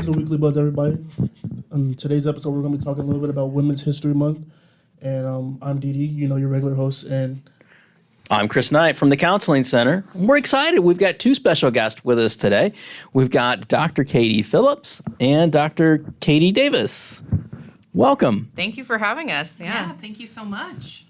to Weekly Buzz, everybody. On today's episode, we're going to be talking a little bit about Women's History Month. And I'm Dee Dee, your regular host. And I'm Chris Knight from the Counseling Center. We're excited. We've got two special guests with us today. We've got Dr. Katie Phillips and Dr. Katie Davis. Welcome. Thank you for having us. Yeah, thank you so much.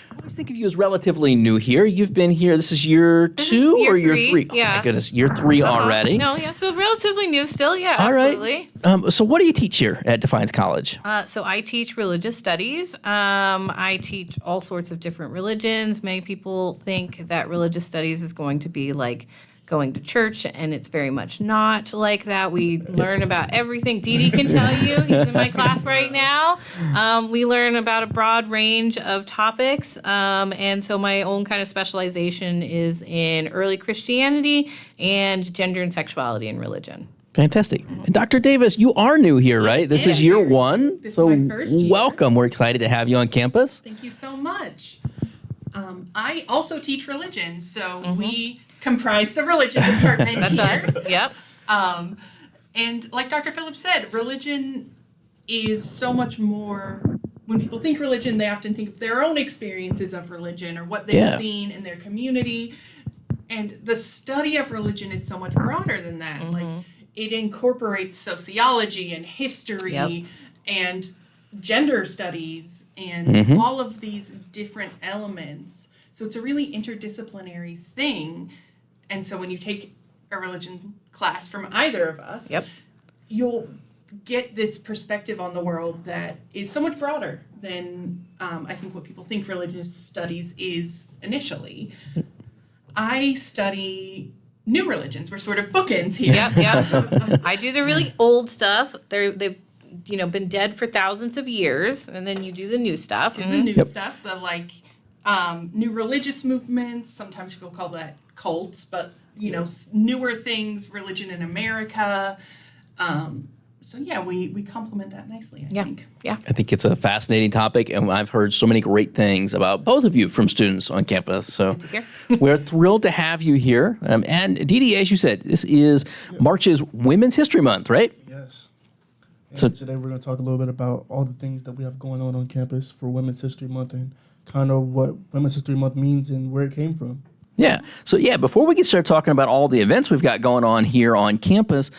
I always think of you as relatively new here. You've been here, this is year two or year three? Yeah. Oh my goodness, year three already. No, yeah, so relatively new still, yeah, All absolutely. right. So what do you teach here at Defiance College? So I teach religious studies. I teach all sorts of different religions. Many people think that religious studies is going to be like going to church, and it's very much not like that. We learn about everything. Dee Dee can tell you. He's in my class right now. We learn about a broad range of topics, and so my own kind of specialization is in early Christianity and gender and sexuality in religion. Fantastic. And Dr. Davis, you are new here, right? This is year one. This is my first year. Welcome. We're excited to have you on campus. Thank you so much. I also teach religion, so we comprise the religion department That's here. us. Yep. And like Dr. Phillips said, religion is so much more. When people think religion, they often think of their own experiences of religion or what they've seen in their community. And the study of religion is so much broader than that. Like, it incorporates sociology and history and gender studies and all of these different elements. So it's a really interdisciplinary thing. And so when you take a religion class from either of us, you'll get this perspective on the world that is so much broader than I think what people think religious studies is initially. I study new religions. We're sort of bookends here. Yep. I do the really old stuff. They've been dead for thousands of years, and then you do the new stuff. The new stuff, the new religious movements. Sometimes people call that cults, but newer things, religion in America. So we complement that nicely, I think. Yeah. I think it's a fascinating topic, and I've heard so many great things about both of you from students on campus. So Good to hear. we're thrilled to have you here. And Dee Dee, as you said, this is March's Women's History Month, right? yes. And So- today we're going to talk a little bit about all the things that we have going on campus for Women's History Month and kind of what Women's History Month means and where it came from. Yeah. So before we get started talking about all the events we've got going on here on campus,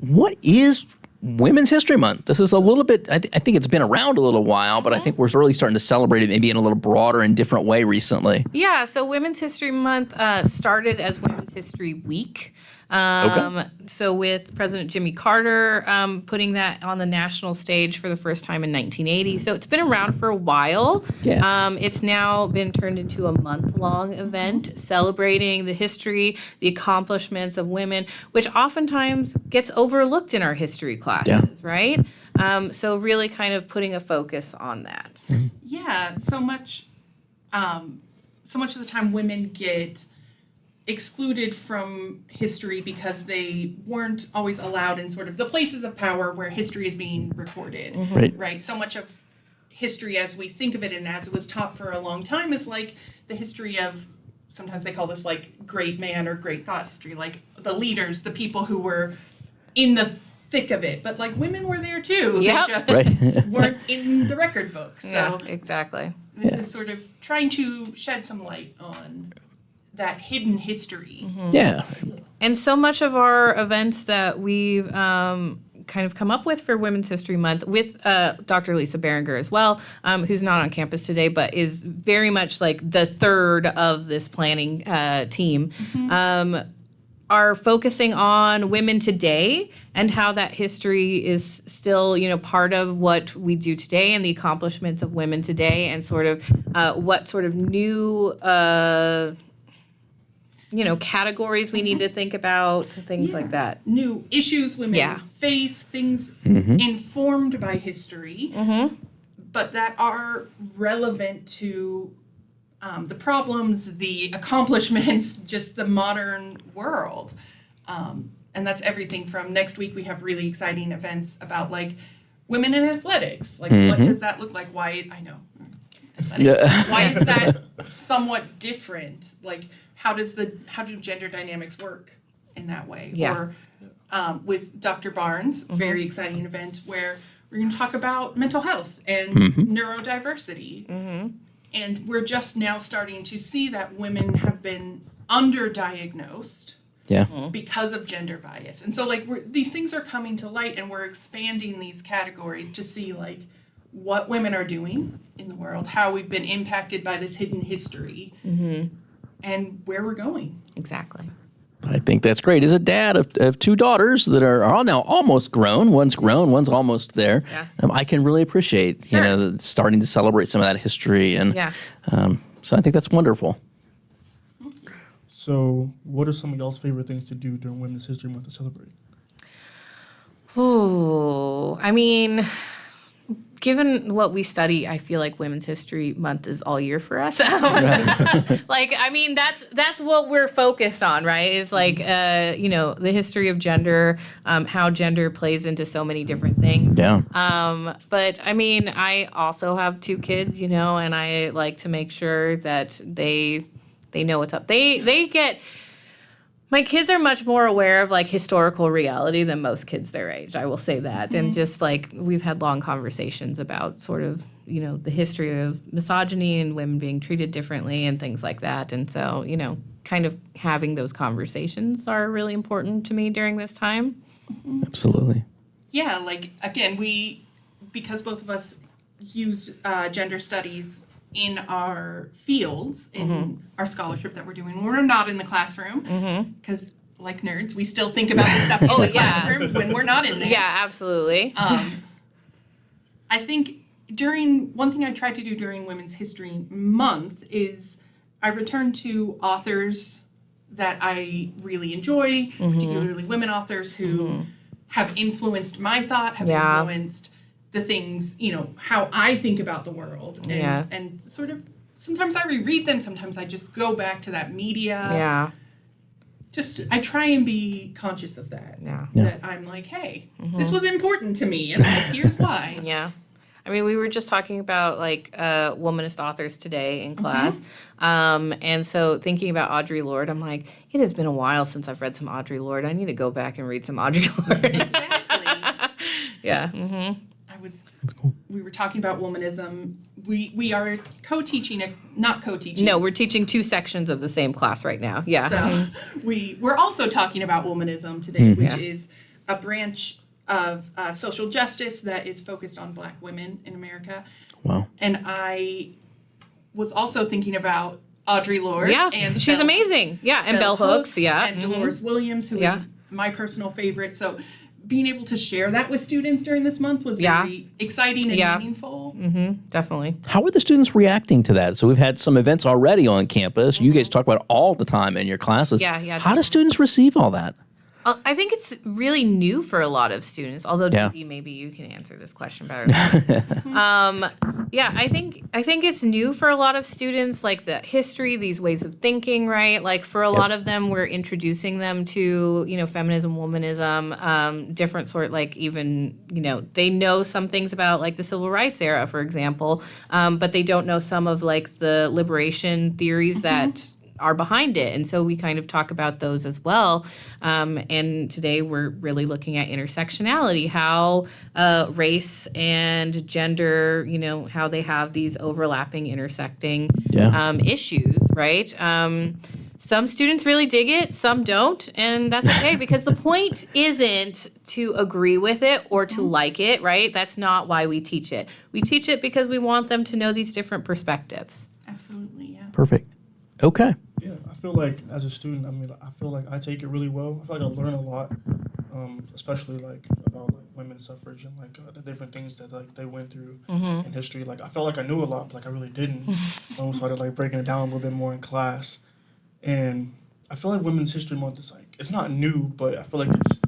what is Women's History Month? This is a little bit, I think it's been around a little while, but I think we're really starting to celebrate it maybe in a little broader and different way recently. Yeah, so Women's History Month started as Women's History Week. So with President Jimmy Carter putting that on the national stage for the first time in 1980. So it's been around for a while. Yeah. It's now been turned into a month-long event celebrating the history, the accomplishments of women, which oftentimes gets overlooked in our history classes, right? So really kind of putting a focus on that. Yeah, so much of the time women get excluded from history because they weren't always allowed in sort of the places of power where history is being recorded. Right? So much of history as we think of it and as it was taught for a long time is like the history of, sometimes they call this like great man or great thought history, like the leaders, the people who were in the thick of it. But like women were there too. Yep. They just weren't in the record books. So Yeah, exactly. this is sort of trying to shed some light on that hidden history. Yeah. And so much of our events that we've kind of come up with for Women's History Month with Dr. Lisa Berenger as well, who's not on campus today, but is very much like the third of this planning team, are focusing on women today and how that history is still, part of what we do today and the accomplishments of women today and sort of what sort of new categories we need to think about, things like that. New issues women face, things informed by history, but that are relevant to the problems, the accomplishments, just the modern world. And that's everything from next week we have really exciting events about like women in athletics. Like what does that look like? Why, I know. Why is that somewhat different? Like how do gender dynamics work in that way? Yeah. Or with Dr. Barnes, very exciting event where we're going to talk about mental health and neurodiversity. And we're just now starting to see that women have been underdiagnosed Yeah. because of gender bias. And so like these things are coming to light, and we're expanding these categories to see like what women are doing in the world, how we've been impacted by this hidden history, and where we're going. Exactly. I think that's great. As a dad of two daughters that are all now almost grown, one's grown, one's almost there, Yeah. I can really appreciate, Sure. starting to celebrate some of that history. And Yeah. so I think that's wonderful. So, what are some of y'all's favorite things to do during Women's History Month to celebrate? Oh, I mean, given what we study, I feel like Women's History Month is all year for us. Like, I mean, that's what we're focused on, right? Is like, the history of gender, how gender plays into so many different things. Yeah. But I mean, I also have two kids, and I like to make sure that they know what's up. My kids are much more aware of like historical reality than most kids their age. I will say that. And just like we've had long conversations about sort of, the history of misogyny and women being treated differently and things like that. And so, kind of having those conversations are really important to me during this time. Absolutely. Yeah, like again, because both of us used gender studies in our fields, in our scholarship that we're doing when we're not in the classroom, because like nerds, we still think about this stuff in the classroom when we're not in there. Yeah, absolutely. I think one thing I tried to do during Women's History Month is I returned to authors that I really enjoy, particularly women authors who have influenced my thought, have influenced the things, how I think about the world. And sort of, sometimes I reread them, sometimes I just go back to that media. Yeah. I try and be conscious of that. Yeah. That I'm like, hey, this was important to me, and like, here's why. Yeah. I mean, we were just talking about like womanist authors today in class. And so thinking about Audre Lorde, I'm like, it has been a while since I've read some Audre Lorde. I need to go back and read some Audre Lorde. Exactly. Yeah. Mm-hmm. We were talking about womanism. We are not co-teaching. No, we're teaching two sections of the same class right now. Yeah. So we're also talking about womanism today, which is a branch of social justice that is focused on Black women in America. Wow. And I was also thinking about Audre Lorde. Yeah, and she's Bell- amazing. Yeah, and Bell Hooks. Yeah. And Dolores Williams, who is my personal favorite. So being able to share that with students during this month was very exciting and meaningful. Definitely. How are the students reacting to that? So we've had some events already on campus. You guys talk about it all the time in your classes. Yeah. How do students receive all that? I think it's really new for a lot of students. Although, Dee, maybe you can answer this question better. Yeah, I think it's new for a lot of students, like the history, these ways of thinking, right? Like for a lot of them, we're introducing them to, feminism, womanism, different sort, like even, they know some things about like the civil rights era, for example, but they don't know some of like the liberation theories that are behind it. And so we kind of talk about those as well. And today we're really looking at intersectionality, how race and gender, how they have these overlapping, intersecting issues, right? Some students really dig it, some don't, and that's okay because the point isn't to agree with it or to like it, right? That's not why we teach it. We teach it because we want them to know these different perspectives. Absolutely, yeah. Perfect. Okay. Yeah, I feel like as a student, I feel like I take it really well. I feel like I learn a lot, especially like about like women's suffrage and like the different things that like they went through in history. Like I felt like I knew a lot, but like I really didn't. So I started like breaking it down a little bit more in class, and I feel like Women's History Month is like it's not new, but I feel like it's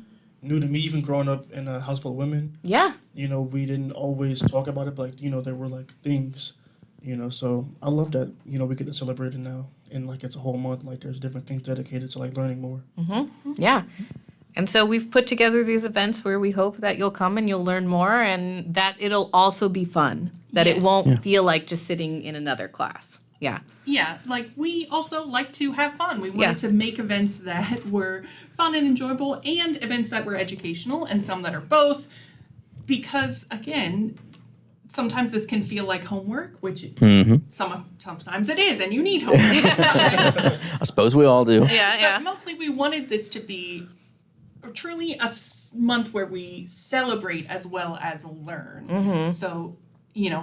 new to me. Even growing up in a house full of women, Yeah. we didn't always talk about it, but like there were like things. So I love that, we get to celebrate it now. And like it's a whole month, like there's different things dedicated to like learning more. Yeah. And so we've put together these events where we hope that you'll come and you'll learn more and that it'll also be fun, that it won't feel like just sitting in another class. Yeah. Yeah, like we also like to have fun. We wanted to make events that were fun and enjoyable and events that were educational and some that are both. Because again, sometimes this can feel like homework, which sometimes it is, and you need homework. I suppose we all do. But mostly we wanted this to be truly a month where we celebrate as well as learn. So,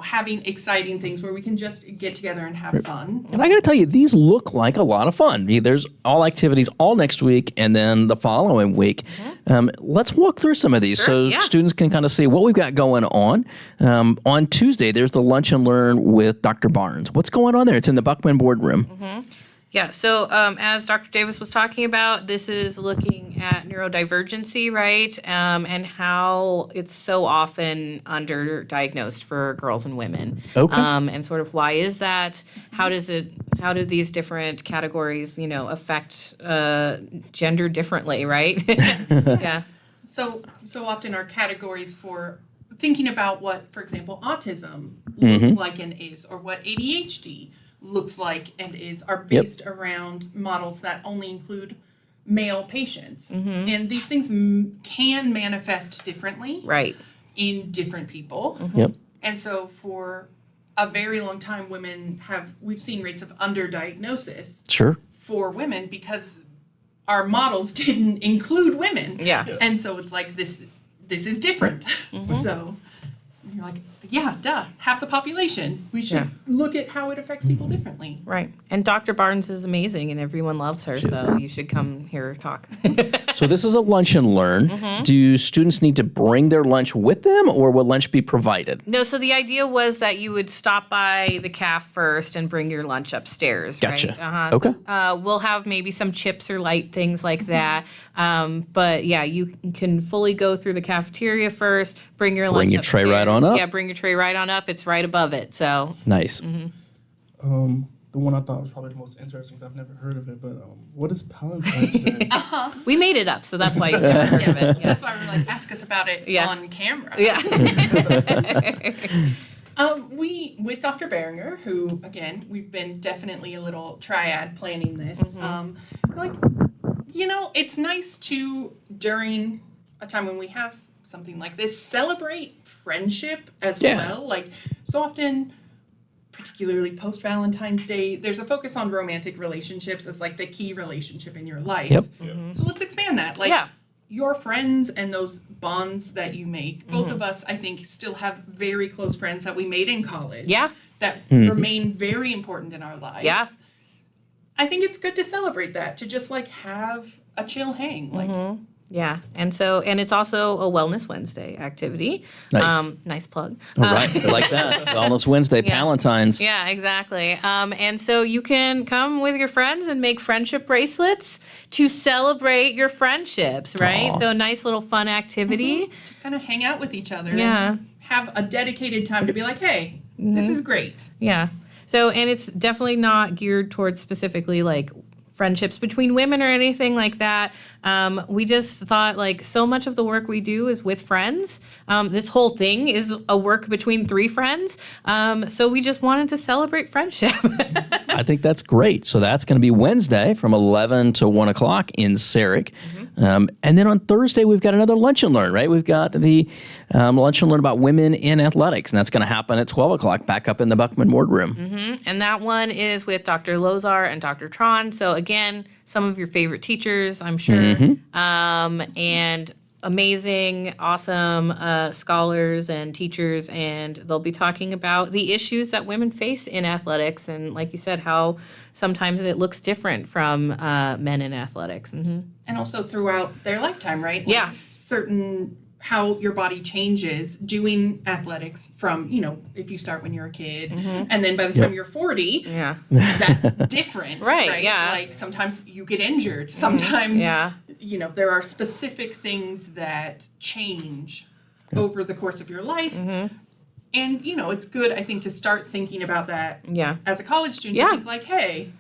having exciting things where we can just get together and have fun. And I got to tell you, these look like a lot of fun. There's all activities all next week and then the following week. Let's walk through some of these so students can kind of see what we've got going on. On Tuesday, there's the Lunch and Learn with Dr. Barnes. What's going on there? It's in the Buckman boardroom. Yeah, so as Dr. Davis was talking about, this is looking at neurodivergency, right? And how it's so often underdiagnosed for girls and women. Okay. And sort of why is that? How do these different categories, affect gender differently, right? Yeah. So often our categories for thinking about what, for example, autism looks like and is, or what ADHD looks like and is, are based around models that only include male patients. And these things can manifest differently in different people. And so for a very long time, we've seen rates of underdiagnosis for women because our models didn't include women. And so it's like, this is different. So you're like, yeah, duh, half the population. We should look at how it affects people differently. Right. And Dr. Barnes is amazing and everyone loves her, so you should come hear her talk. So this is a lunch and learn. Do students need to bring their lunch with them, or will lunch be provided? No, so the idea was that you would stop by the CAF first and bring your lunch upstairs, Gotcha. right? Okay. So, we'll have maybe some chips or light things like that. But yeah, you can fully go through the cafeteria first, bring your lunch your tray upstairs. right on up? Yeah, bring your tray right on up. It's right above it, so. Nice. The one I thought was probably the most interesting, 'cause I've never heard of it, but what is Valentine's Day? We made it up, so that's why you can give it. Yeah. That's why we're like, ask us about it on camera. Yeah. We, with Dr. Beringer, who, again, we've been definitely a little triad planning this, we're like, it's nice to, during a time when we have something like this, celebrate friendship as well. Like, so often, particularly post-Valentine's Day, there's a focus on romantic relationships as, like, the key relationship in your life. So let's expand that. Like, your friends and those bonds that you make, both of us, I think, still have very close friends that we made in college. That remain very important in our lives. I think it's good to celebrate that, to just, like, have a chill hang. Like, Yeah, and it's also a Wellness Wednesday activity. Nice. Nice plug. All right, I like that. Wellness Wednesday, Valentine's. Yeah, exactly. And so you can come with your friends and make friendship bracelets to celebrate your friendships, right? Aw. So a nice little fun activity. just kind of hang out with each other. Yeah. And have a dedicated time to be like, hey, this is great. Yeah. So, and it's definitely not geared towards specifically like friendships between women or anything like that. We just thought like so much of the work we do is with friends. This whole thing is a work between three friends. So we just wanted to celebrate friendship. I think that's great. So that's going to be Wednesday from 11 to 1 o'clock in Sarek. And then on Thursday, we've got another Lunch and Learn, right? We've got the Lunch and Learn about women in athletics, and that's going to happen at 12 o'clock back up in the Buckman boardroom. And that one is with Dr. Lozar and Dr. Tron. So again, some of your favorite teachers, I'm sure, and amazing, awesome scholars and teachers, and they'll be talking about the issues that women face in athletics, and like you said, how sometimes it looks different from men in athletics. And also throughout their lifetime, right? Like Yeah. certain how your body changes doing athletics from, if you start when you're a kid and then by the time you're 40, Yeah. that's different. Right, yeah. Like sometimes you get injured. Sometimes, Yeah. There are specific things that change over the course of your life. And, it's good, I think, to start thinking about that Yeah. as a college student. Yeah. To think like, hey,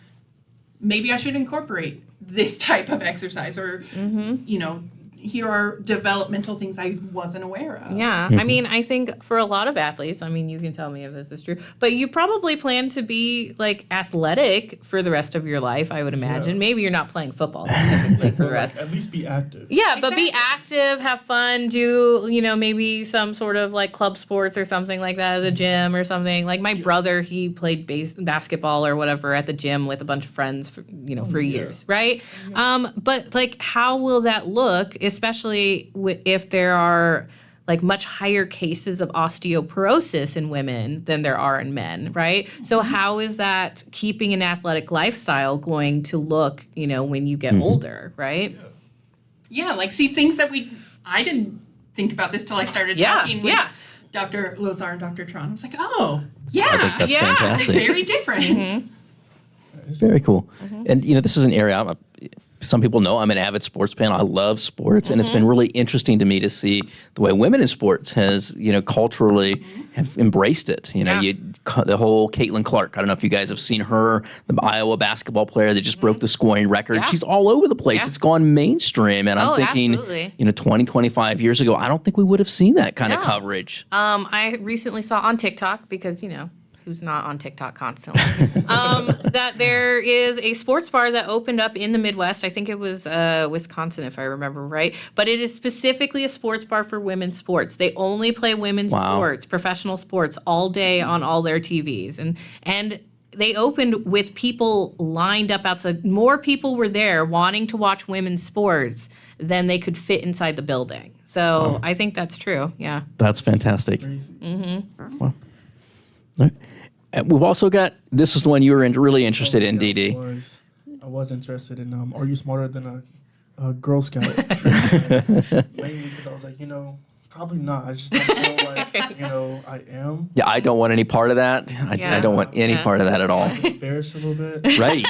maybe I should incorporate this type of exercise or, here are developmental things I wasn't aware of. Yeah. I mean, I think for a lot of athletes, I mean, you can tell me if this is true, but you probably plan to be like athletic for the rest of your life, I would imagine. Yeah. Maybe you're not playing football specifically for the rest. At least be active. Yeah, but be Exactly. active, have fun, do, maybe some sort of like club sports or something like that at the gym or something. Like my brother, he played basketball or whatever at the gym with a bunch of friends for, for years, right? But like how will that look, especially if there are like much higher cases of osteoporosis in women than there are in men, right? So how is that keeping an athletic lifestyle going to look, when you get older, right? Yeah, like see things that I didn't think about this till I started Yeah, talking with yeah. Dr. Lozar and Dr. Tron. I was like, oh, yeah, I think that's Yeah. fantastic. very different. Very cool. And this is an area some people know I'm an avid sports fan. I love sports, and it's been really interesting to me to see the way women in sports has, culturally have embraced it. Yeah. The whole Caitlin Clark. I don't know if you guys have seen her, the Iowa basketball player that just broke the scoring record. Yeah. She's all over the place. Yeah. It's gone mainstream, and I'm Oh, thinking, absolutely. 20, 25 years ago, I don't think we would have seen that kind of No. coverage. I recently saw on TikTok, because, who's not on TikTok constantly, that there is a sports bar that opened up in the Midwest. I think it was Wisconsin, if I remember right. But it is specifically a sports bar for women's sports. They only play women's Wow. sports, professional sports, all day on all their TVs. And they opened with people lined up outside. More people were there wanting to watch women's sports than they could fit inside the building. So I think that's true. Yeah. That's fantastic. Crazy. All right. And we've also got, this is the one you were really interested in, Yeah, DD. I was interested in Are You Smarter Than a Girl Scout? Mainly because I was like, probably not. I just don't feel like, I am. Yeah, I don't want any part of that. I Yeah. don't want any Yeah. part of that at all. I'm embarrassed a little bit. Right.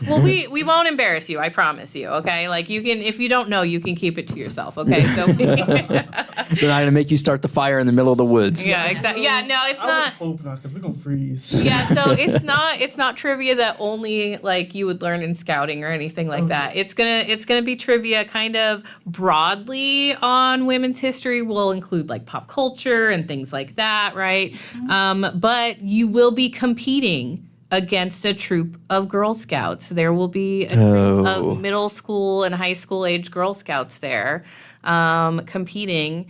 Well, we won't embarrass you. I promise you. Okay. Like you can, if you don't know, you can keep it to yourself. Okay. So They're not going to make you start the fire in the middle of the woods. yeah, exactly. Yeah. No, it's I not. would hope not, because we're going to freeze. Yeah. So it's not trivia that only like you would learn in scouting or anything like that. It's gonna be trivia kind of broadly on women's history. We'll include like pop culture and things like that, right? But you will be competing against a troop of Girl Scouts. There will be a troop Oh. of middle school and high school age Girl Scouts there competing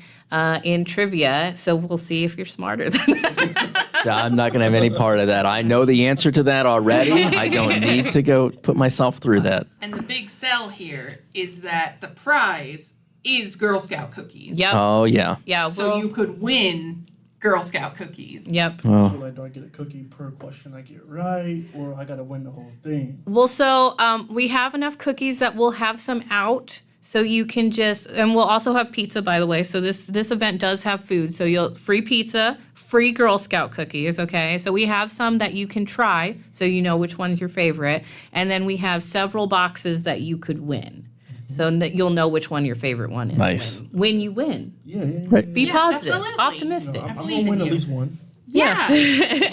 in trivia. So we'll see if you're smarter than that. So I'm not going to have any part of that. I know the answer to that already. I don't need to go put myself through that. And the big sell here is that the prize is Girl Scout cookies. Yep. Oh, yeah. Yeah. So we'll- you could win Girl Scout cookies. Yep. So, like, do I get a cookie per question I get right, or I got to win the whole thing? Well, so we have enough cookies that we'll have some out. So you can and we'll also have pizza, by the way. So this event does have food. So you'll free pizza, free Girl Scout cookies, okay? So we have some that you can try, so you know which one's your favorite. And then we have several boxes that you could win. So that you'll know which one your favorite one is. Nice. When you win. Yeah. Right. Be Yeah, positive, absolutely. optimistic. I'm believe going to win in at you. least one. Yeah.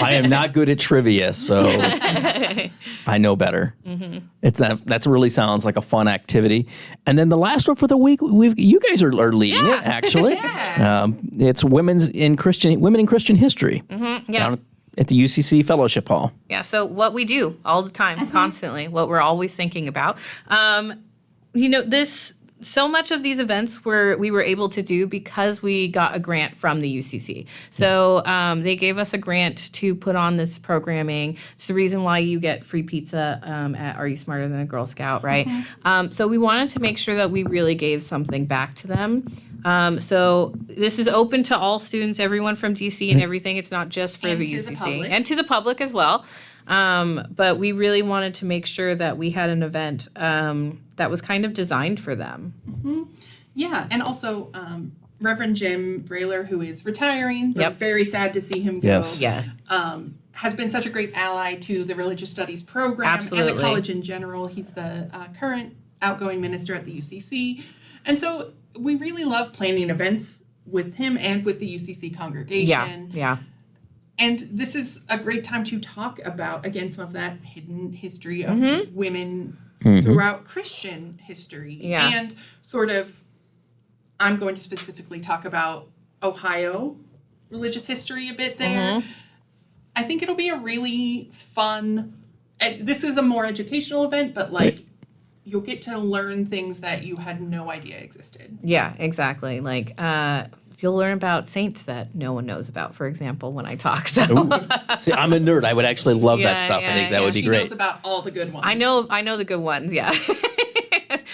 I am not good at trivia, so I know better. That really sounds like a fun activity. And then the last one for the week, you guys are leading Yeah. it actually. Yeah. It's women in Christian history Yes. down at the UCC Fellowship Hall. Yeah, so what we do all the time, constantly, what we're always thinking about. So much of these events we were able to do because we got a grant from the UCC. So they gave us a grant to put on this programming. It's the reason why you get free pizza at Are You Smarter Than a Girl Scout, right? So we wanted to make sure that we really gave something back to them. So this is open to all students, everyone from DC and everything. It's not just for And the to the UCC. public. And to the public as well. But we really wanted to make sure that we had an event that was kind of designed for them. Yeah, and also Reverend Jim Brailer, who is retiring, but Yep. very sad to see him go. Yes. Yeah. Has been such a great ally to the religious studies program and Absolutely. the college in general. He's the current outgoing minister at the UCC. And so we really love planning events with him and with the UCC congregation. Yeah. And this is a great time to talk about, again, some of that hidden history of women throughout Christian history. Yeah. And sort of I'm going to specifically talk about Ohio religious history a bit there. I think it'll be a really fun, this is a more educational event, but like you'll get to learn things that you had no idea existed. Yeah, exactly. Like, you'll learn about saints that no one knows about, for example, when I talk. So See, I'm a nerd. I would actually love that Yeah, stuff. I yeah, think that yeah. would be She great. knows about all the good ones. I know the good ones. Yeah,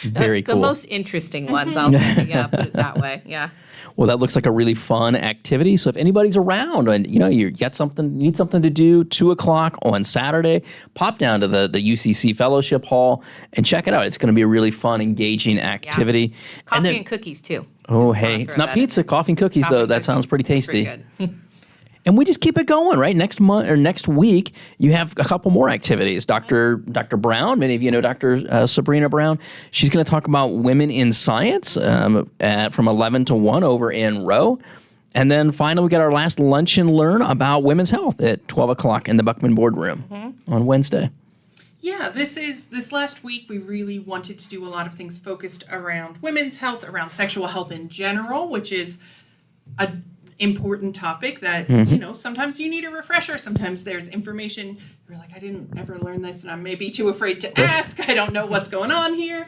Very the cool. most interesting ones. I'll put it that way. Yeah. Well, that looks like a really fun activity. So if anybody's around and you got something, need something to do, 2:00 on Saturday, pop down to the UCC Fellowship Hall and check it out. It's going to be a really fun, engaging activity. Coffee and cookies too. Oh, Just hey, wanna it's throw not that in. pizza, coffee and cookies Coffee though. and That cookies. sounds pretty tasty. Pretty good. And we just keep it going, right? Next month or next week, you have a couple more activities. Dr. Brown, many of you know Dr. Sabrina Brown. She's going to talk about women in science from 11 to 1 over in Rowe. And then finally, we got our last lunch and learn about women's health at 12:00 in the Buckman boardroom on Wednesday. Yeah, this last week we really wanted to do a lot of things focused around women's health, around sexual health in general, which is a important topic that, sometimes you need a refresher. Sometimes there's information you're like, I didn't ever learn this and I'm maybe too afraid to ask. I don't know what's going on here.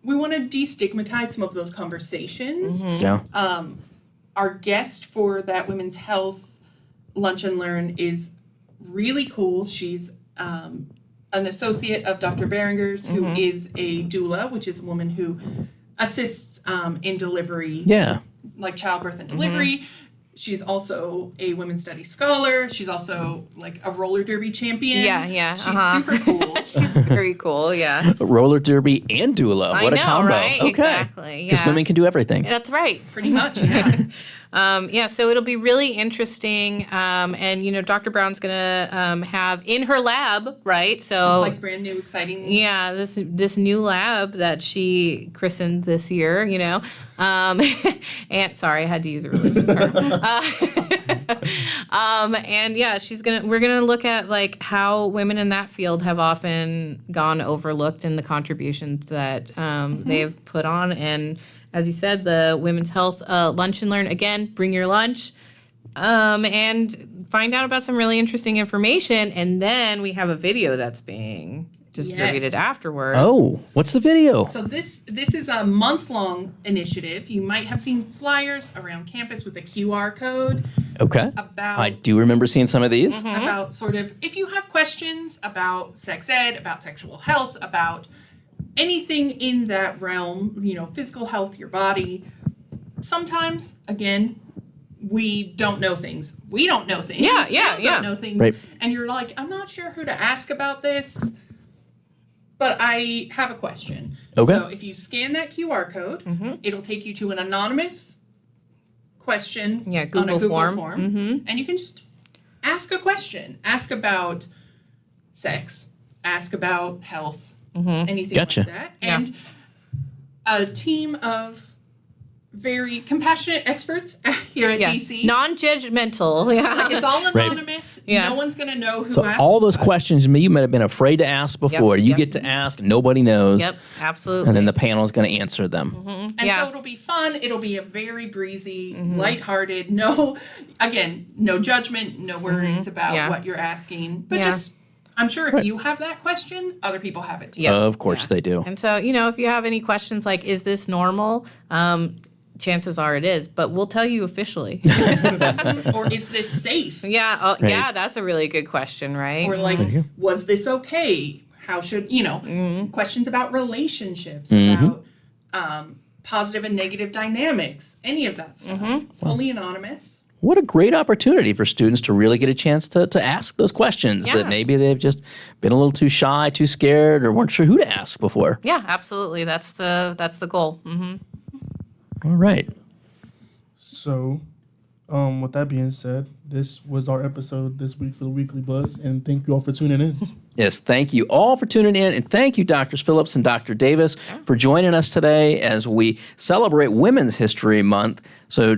We want to destigmatize some of those conversations. Yeah. Our guest for that women's health lunch and learn is really cool. She's an associate of Dr. Berenger's, who is a doula, which is a woman who assists in delivery, Yeah. like childbirth and delivery. She's also a women's studies scholar. She's also like a roller derby champion. Yeah, She's uh-huh. super cool. Very cool. Yeah. Roller derby and doula. I What a know, combo. right? Okay. Exactly, Because yeah. women can do everything. That's right. Pretty much, yeah. So it'll be really interesting. And, Dr. Brown's going to have in her lab, right? So It's like brand new, exciting. yeah, this new lab that she christened this year, and sorry, I had to use a religious term. And yeah, we're gonna look at like how women in that field have often gone overlooked in the contributions that they've put on. And as you said, the women's health lunch and learn, again, bring your lunch. And find out about some really interesting information, and then we have a video that's being distributed Yes. afterwards. Oh, what's the video? So this is a month-long initiative. You might have seen flyers around campus with a QR code Okay. about I do remember seeing some of these. about sort of if you have questions about sex ed, about sexual health, about anything in that realm, physical health, your body. Sometimes, again, we don't know things. We don't know things. Yeah, We yeah, yeah. don't know things. Right. And you're like, I'm not sure who to ask about this, but I have a question. Okay. So if you scan that QR code, it'll take you to an anonymous question Yeah, on a Google Google form. form. And you can just ask a question. Ask about sex. Ask about health. Anything Gotcha. like that. Yeah. And a team of very compassionate experts here at Yeah. DC. Non-judgmental. Yeah. Like it's all anonymous. Yeah. No one's gonna know who So asked. all those questions you might have been afraid to ask before, you yep. get to ask, nobody knows, Yep, absolutely. and then the panel is going to answer them. And Yeah. so it'll be fun. It'll be a very breezy, lighthearted. No judgment, no worries about Yeah. what you're asking. But Yeah. just, I'm sure if you have that question, other people have it too. Yeah. Of course Yeah. they do. And so, if you have any questions like, is this normal? Chances are it is, but we'll tell you officially. Or is this safe? Yeah, Right. yeah, that's a really good question, right? Or like, was this okay? How should questions about relationships, about positive and negative dynamics, any of that stuff. Fully anonymous. What a great opportunity for students to really get a chance to ask those questions Yeah. that maybe they've just been a little too shy, too scared, or weren't sure who to ask before. Yeah, absolutely. That's the goal. All right. So, with that being said, this was our episode this week for the Weekly Buzz, and thank you all for tuning in. Yes, thank you all for tuning in, and thank you, Drs. Phillips and Dr. Davis, for joining us today as we celebrate Women's History Month. So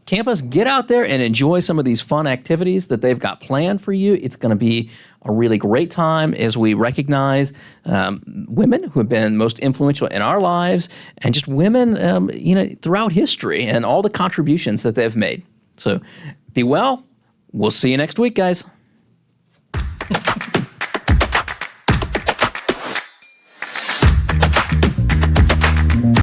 campus, get out there and enjoy some of these fun activities that they've got planned for you. It's going to be a really great time as we recognize women who have been most influential in our lives, and just women, throughout history, and all the contributions that they've made. So be well. We'll see you next week, guys.